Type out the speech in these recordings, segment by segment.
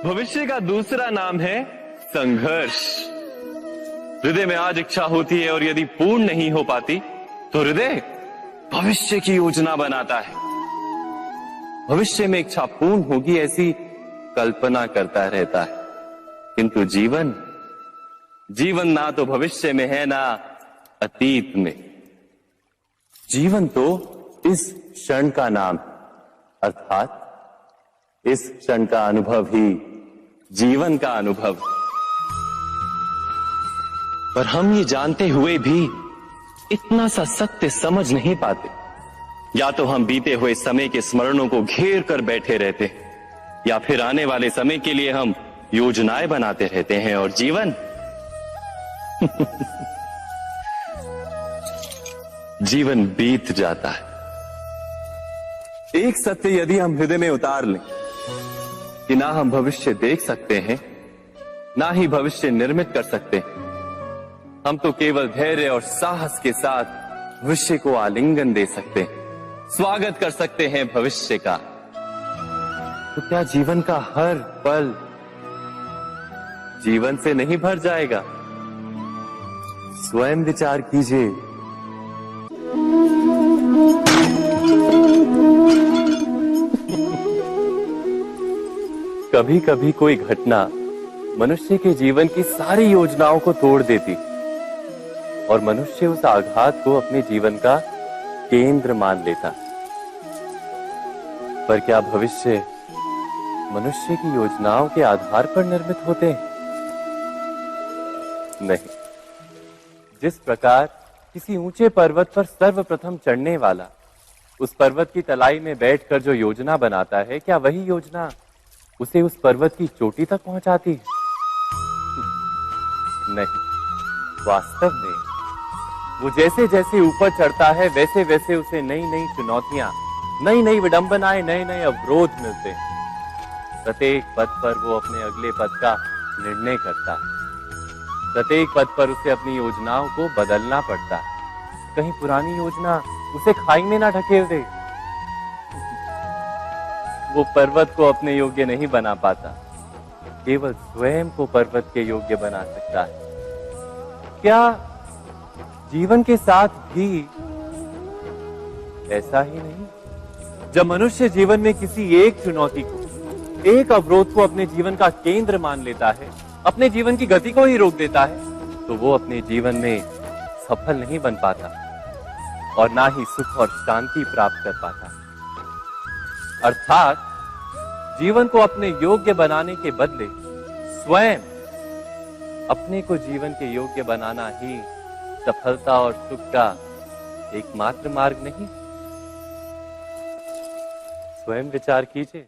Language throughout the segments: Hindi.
भविष्य का दूसरा नाम है संघर्ष। हृदय में आज इच्छा होती है और यदि पूर्ण नहीं हो पाती तो हृदय भविष्य की योजना बनाता है। भविष्य में इच्छा पूर्ण होगी ऐसी कल्पना करता रहता है, किंतु जीवन ना तो भविष्य में है ना अतीत में। जीवन तो इस क्षण का नाम, अर्थात इस क्षण का अनुभव ही जीवन का अनुभव। पर हम ये जानते हुए भी इतना सा सत्य समझ नहीं पाते। या तो हम बीते हुए समय के स्मरणों को घेर कर बैठे रहते हैं, या फिर आने वाले समय के लिए हम योजनाएं बनाते रहते हैं और जीवन जीवन बीत जाता है। एक सत्य यदि हम हृदय में उतार लें कि ना हम भविष्य देख सकते हैं, ना ही भविष्य निर्मित कर सकते हैं, हम तो केवल धैर्य और साहस के साथ भविष्य को आलिंगन दे सकते हैं, स्वागत कर सकते हैं भविष्य का। तो क्या जीवन का हर पल जीवन से नहीं भर जाएगा? स्वयं विचार कीजिए। कभी कभी कोई घटना मनुष्य के जीवन की सारी योजनाओं को तोड़ देती और मनुष्य उस आघात को अपने जीवन का केंद्र मान लेता। पर क्या भविष्य मनुष्य की योजनाओं के आधार पर निर्मित होते हैं? नहीं। जिस प्रकार किसी ऊंचे पर्वत पर सर्वप्रथम चढ़ने वाला उस पर्वत की तलाई में बैठकर जो योजना बनाता है, क्या वही योजना उसे उस पर्वत की चोटी तक पहुंचाती है? नहीं। वास्तव में वो जैसे जैसे ऊपर चढ़ता है वैसे वैसे उसे नई नई चुनौतियां, नई नई विडंबनाएं, नए नए अवरोध मिलते हैं। प्रत्येक पद पर वो अपने अगले पद का निर्णय करता है। प्रत्येक पद पर उसे अपनी योजनाओं को बदलना पड़ता है। कहीं पुरानी योजना उसे खाई में ना ढकेल दे। वो पर्वत को अपने योग्य नहीं बना पाता, केवल स्वयं को पर्वत के योग्य बना सकता है। क्या जीवन के साथ भी ऐसा ही नहीं? जब मनुष्य जीवन में किसी एक चुनौती को, एक अवरोध को अपने जीवन का केंद्र मान लेता है, अपने जीवन की गति को ही रोक देता है, तो वो अपने जीवन में सफल नहीं बन पाता और ना ही सुख और शांति प्राप्त कर पाता। अर्थात जीवन को अपने योग्य बनाने के बदले स्वयं अपने को जीवन के योग्य बनाना ही सफलता और सुख का एकमात्र मार्ग नहीं? स्वयं विचार कीजिए।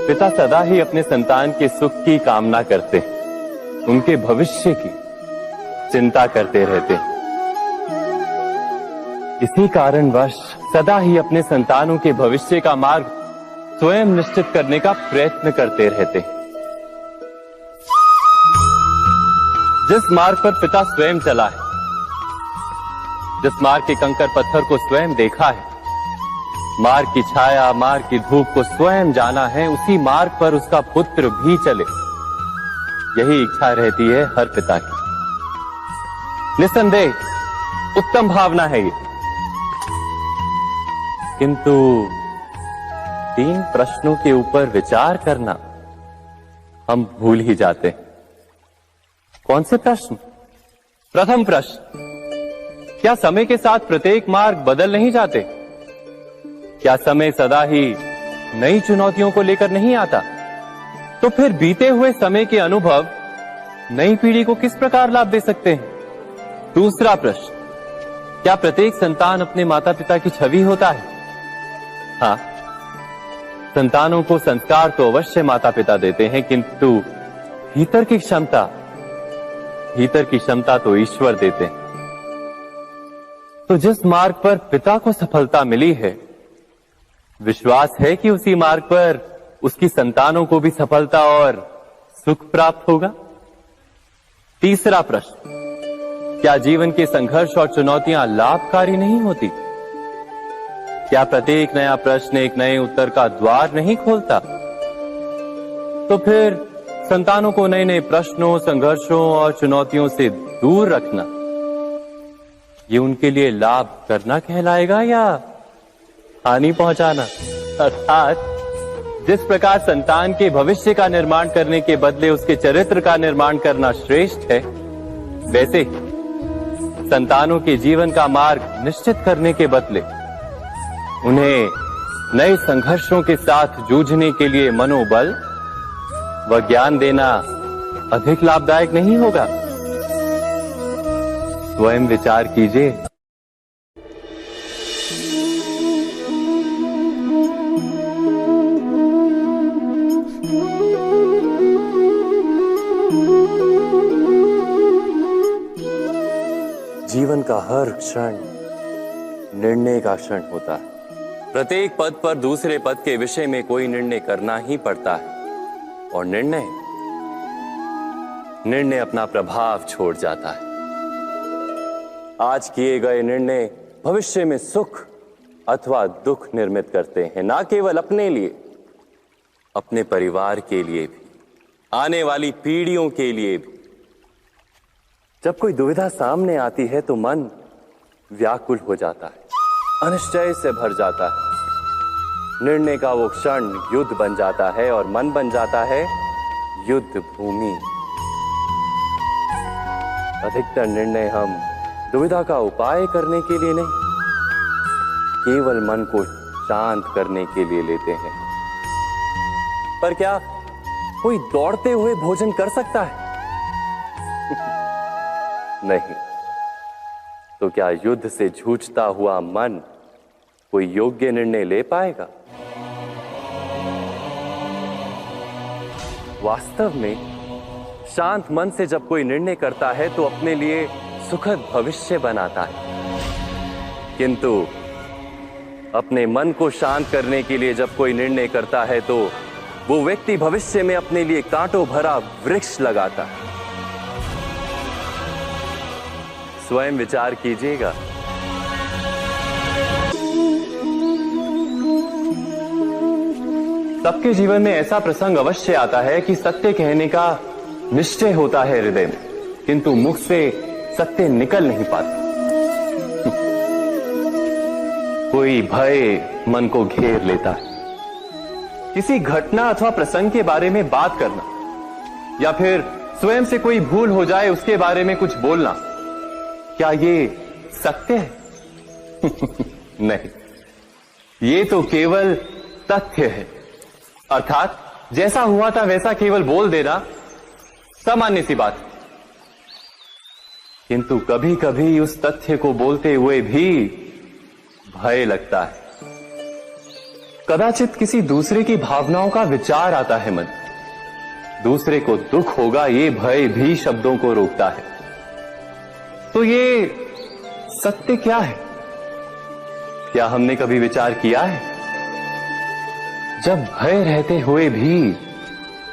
पिता सदा ही अपने संतान के सुख की कामना करते, उनके भविष्य की चिंता करते रहते। इसी कारणवश सदा ही अपने संतानों के भविष्य का मार्ग स्वयं निश्चित करने का प्रयत्न करते रहते। जिस मार्ग पर पिता स्वयं चला है, जिस मार्ग के कंकर पत्थर को स्वयं देखा है, मार्ग की छाया, मार्ग की धूप को स्वयं जाना है, उसी मार्ग पर उसका पुत्र भी चले, यही इच्छा रहती है हर पिता की। निस्संदेह उत्तम भावना है ये, किंतु 3 प्रश्नों के ऊपर विचार करना हम भूल ही जाते हैं। कौन से प्रश्न? प्रथम प्रश्न, क्या समय के साथ प्रत्येक मार्ग बदल नहीं जाते? क्या समय सदा ही नई चुनौतियों को लेकर नहीं आता? तो फिर बीते हुए समय के अनुभव नई पीढ़ी को किस प्रकार लाभ दे सकते हैं? दूसरा प्रश्न, क्या प्रत्येक संतान अपने माता पिता की छवि होता है? हाँ, संतानों को संस्कार तो अवश्य माता पिता देते हैं, किंतु भीतर की क्षमता तो ईश्वर देते हैं। तो जिस मार्ग पर पिता को सफलता मिली है, विश्वास है कि उसी मार्ग पर उसकी संतानों को भी सफलता और सुख प्राप्त होगा। तीसरा प्रश्न, क्या जीवन के संघर्ष और चुनौतियां लाभकारी नहीं होती? क्या प्रत्येक नया प्रश्न एक नए उत्तर का द्वार नहीं खोलता? तो फिर संतानों को नए नए प्रश्नों, संघर्षों और चुनौतियों से दूर रखना, ये उनके लिए लाभ करना कहलाएगा या हानि पहुंचाना? अर्थात जिस प्रकार संतान के भविष्य का निर्माण करने के बदले उसके चरित्र का निर्माण करना श्रेष्ठ है, वैसे ही संतानों के जीवन का मार्ग निश्चित करने के बदले उन्हें नए संघर्षों के साथ जूझने के लिए मनोबल व ज्ञान देना अधिक लाभदायक नहीं होगा? स्वयं विचार कीजिए। जीवन का हर क्षण निर्णय का क्षण होता है। प्रत्येक पद पर दूसरे पद के विषय में कोई निर्णय करना ही पड़ता है और निर्णय अपना प्रभाव छोड़ जाता है। आज किए गए निर्णय भविष्य में सुख अथवा दुख निर्मित करते हैं, ना केवल अपने लिए, अपने परिवार के लिए भी, आने वाली पीढ़ियों के लिए भी। जब कोई दुविधा सामने आती है तो मन व्याकुल हो जाता है, अनिश्चय से भर जाता है। निर्णय का वो क्षण युद्ध बन जाता है और मन बन जाता है युद्ध भूमि। अधिकतर निर्णय हम दुविधा का उपाय करने के लिए नहीं, केवल मन को शांत करने के लिए लेते हैं। पर क्या कोई दौड़ते हुए भोजन कर सकता है? नहीं। तो क्या युद्ध से जूझता हुआ मन कोई योग्य निर्णय ले पाएगा? वास्तव में शांत मन से जब कोई निर्णय करता है तो अपने लिए सुखद भविष्य बनाता है। किंतु अपने मन को शांत करने के लिए जब कोई निर्णय करता है तो वो व्यक्ति भविष्य में अपने लिए कांटों भरा वृक्ष लगाता है। स्वयं विचार कीजिएगा। सबके जीवन में ऐसा प्रसंग अवश्य आता है कि सत्य कहने का निश्चय होता है हृदय में, किंतु मुख से सत्य निकल नहीं पाता। कोई भय मन को घेर लेता है। किसी घटना अथवा प्रसंग के बारे में बात करना या फिर स्वयं से कोई भूल हो जाए उसके बारे में कुछ बोलना, क्या ये सत्य है? नहीं, ये तो केवल तथ्य है। अर्थात जैसा हुआ था वैसा केवल बोल देना सामान्य सी बात है। किंतु कभी कभी उस तथ्य को बोलते हुए भी भय लगता है। कदाचित किसी दूसरे की भावनाओं का विचार आता है मन, दूसरे को दुख होगा ये भय भी शब्दों को रोकता है। तो ये सत्य क्या है? क्या हमने कभी विचार किया है? जब भय रहते हुए भी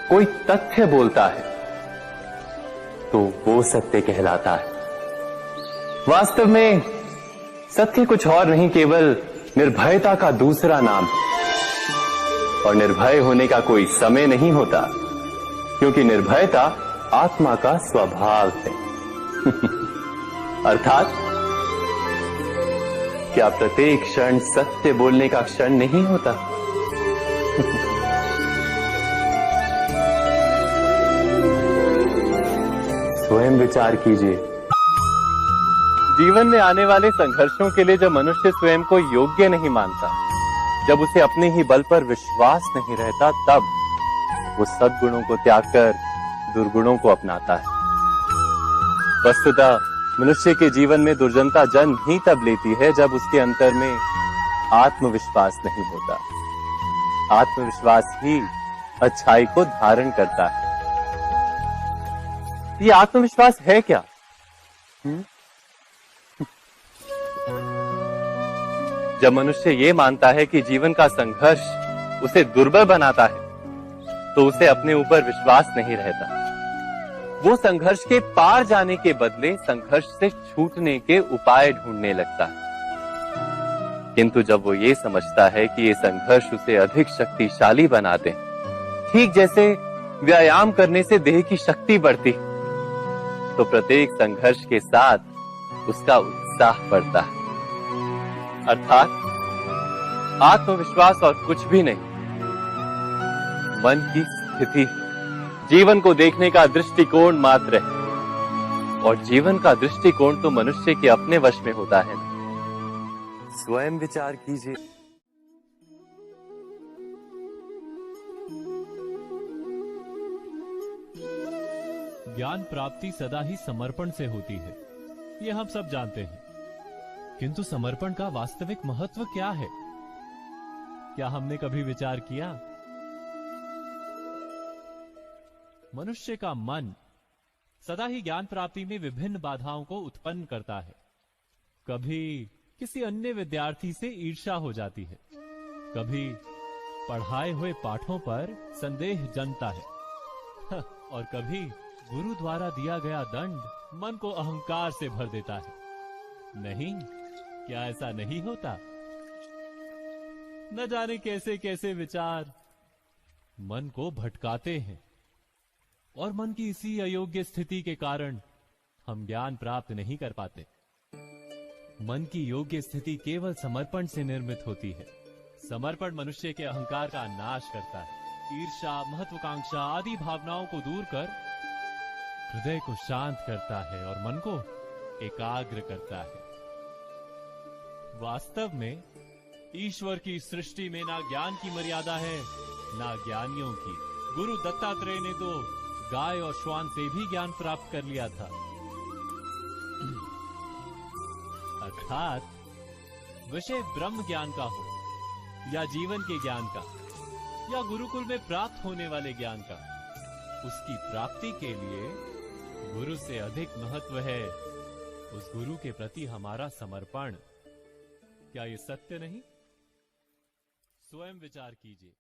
कोई तथ्य बोलता है तो वो सत्य कहलाता है। वास्तव में सत्य कुछ और नहीं, केवल निर्भयता का दूसरा नाम है। और निर्भय होने का कोई समय नहीं होता, क्योंकि निर्भयता आत्मा का स्वभाव है। अर्थात क्या प्रत्येक क्षण सत्य बोलने का क्षण नहीं होता? स्वयं विचार कीजिए। जीवन में आने वाले संघर्षों के लिए जब मनुष्य स्वयं को योग्य नहीं मानता, जब उसे अपने ही बल पर विश्वास नहीं रहता, तब वो सद्गुणों को त्याग कर दुर्गुणों को अपनाता है। वस्तुतः मनुष्य के जीवन में दुर्जनता जन्म ही तब लेती है जब उसके अंतर में आत्मविश्वास नहीं होता। आत्मविश्वास ही अच्छाई को धारण करता है। ये आत्मविश्वास है क्या? जब मनुष्य ये मानता है कि जीवन का संघर्ष उसे दुर्बल बनाता है, तो उसे अपने ऊपर विश्वास नहीं रहता। वो संघर्ष के पार जाने के बदले संघर्ष से छूटने के उपाय ढूंढने लगता है। किंतु जब वो ये समझता है कि ये संघर्ष उसे अधिक शक्तिशाली बनाते, ठीक जैसे व्यायाम करने से देह की शक्ति बढ़ती, तो प्रत्येक संघर्ष के साथ उसका उत्साह बढ़ता है। अर्थात आत्मविश्वास और कुछ भी नहीं, मन की स्थिति, जीवन को देखने का दृष्टिकोण मात्र है। और जीवन का दृष्टिकोण तो मनुष्य के अपने वश में होता है। स्वयं विचार कीजिए। ज्ञान प्राप्ति सदा ही समर्पण से होती है, ये हम सब जानते हैं। किंतु समर्पण का वास्तविक महत्व क्या है? क्या हमने कभी विचार किया? मनुष्य का मन सदा ही ज्ञान प्राप्ति में विभिन्न बाधाओं को उत्पन्न करता है। कभी किसी अन्य विद्यार्थी से ईर्ष्या हो जाती है, कभी पढ़ाए हुए पाठों पर संदेह जन्मता है और कभी गुरु द्वारा दिया गया दंड मन को अहंकार से भर देता है। नहीं, क्या ऐसा नहीं होता? न जाने कैसे कैसे विचार मन को भटकाते हैं और मन की इसी अयोग्य स्थिति के कारण हम ज्ञान प्राप्त नहीं कर पाते। मन की योग्य स्थिति केवल समर्पण से निर्मित होती है। समर्पण मनुष्य के अहंकार का नाश करता है, ईर्ष्या, महत्वाकांक्षा आदि भावनाओं को दूर कर हृदय को शांत करता है और मन को एकाग्र करता है। वास्तव में ईश्वर की सृष्टि में ना ज्ञान की मर्यादा है, ना ज्ञानियों की। गुरु दत्तात्रेय ने तो गाय और श्वान से भी ज्ञान प्राप्त कर लिया था। अर्थात विषय ब्रह्म ज्ञान का हो या जीवन के ज्ञान का या गुरुकुल में प्राप्त होने वाले ज्ञान का, उसकी प्राप्ति के लिए गुरु से अधिक महत्व है उस गुरु के प्रति हमारा समर्पण। क्या ये सत्य नहीं? स्वयं विचार कीजिए।